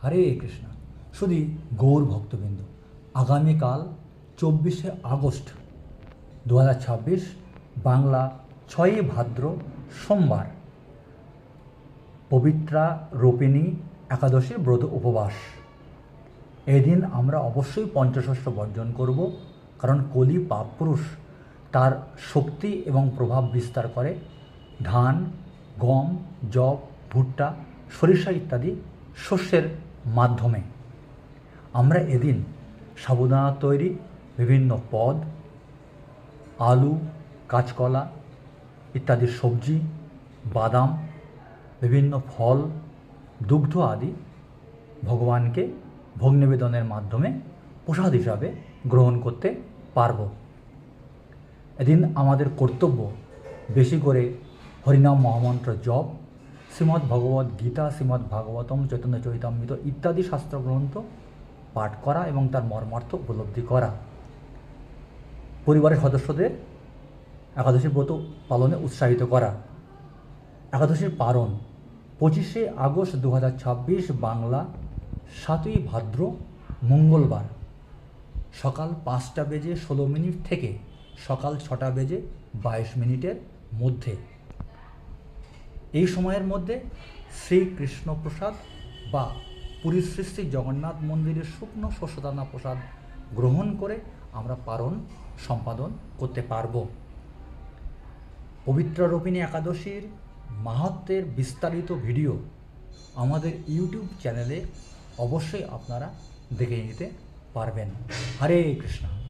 হরে কৃষ্ণ। শুধু গৌর ভক্তবৃন্দ, আগামীকাল 24শে আগস্ট 2026 বাংলা 6ই ভাদ্র সোমবার পবিত্রা রোপিণী একাদশীর ব্রত উপবাস। এদিন আমরা অবশ্যই পঞ্চশস্য বর্জন করব, কারণ কলি পাপপুরুষ তার শক্তি এবং প্রভাব বিস্তার করে ধান, গম, যব, ভুট্টা, সরিষা ইত্যাদি শস্যের মাধ্যমে। আমরা এদিন সাবুদানা তৈরি বিভিন্ন পদ, আলু, কাঁচকলা ইত্যাদি সবজি, বাদাম, বিভিন্ন ফল, দুগ্ধ আদি ভগবানকে ভোগ নিবেদনের মাধ্যমে প্রসাদ হিসাবে গ্রহণ করতে পারব। এদিন আমাদের কর্তব্য বেশি করে হরিনাম মহামন্ত্র জপ, শ্রীমদ্ ভগবদ্ গীতা, শ্রীমদ্ ভাগবতম, চৈতন্য চরিতামৃত ইত্যাদি শাস্ত্রগ্রন্থ পাঠ করা এবং তার মর্মার্থ উপলব্ধি করা। পরিবারের সদস্যদের একাদশী ব্রত পালনে উৎসাহিত করা। একাদশীর পারণ 25শে আগস্ট 2026 বাংলা 7ই ভাদ্র মঙ্গলবার সকাল 5:16 থেকে সকাল 6:22 মধ্যে। এই সময়ের মধ্যে শ্রীকৃষ্ণ প্রসাদ বা পুরীর শ্রী শ্রী জগন্নাথ মন্দিরের শুকনো শস্যদানা প্রসাদ গ্রহণ করে আমরা পারণ সম্পাদন করতে পারব। পবিত্রা রোপিণী একাদশীর মাহাত্ম্যের বিস্তারিত ভিডিও আমাদের ইউটিউব চ্যানেলে অবশ্যই আপনারা দেখে নিতে পারবেন। হরে কৃষ্ণ।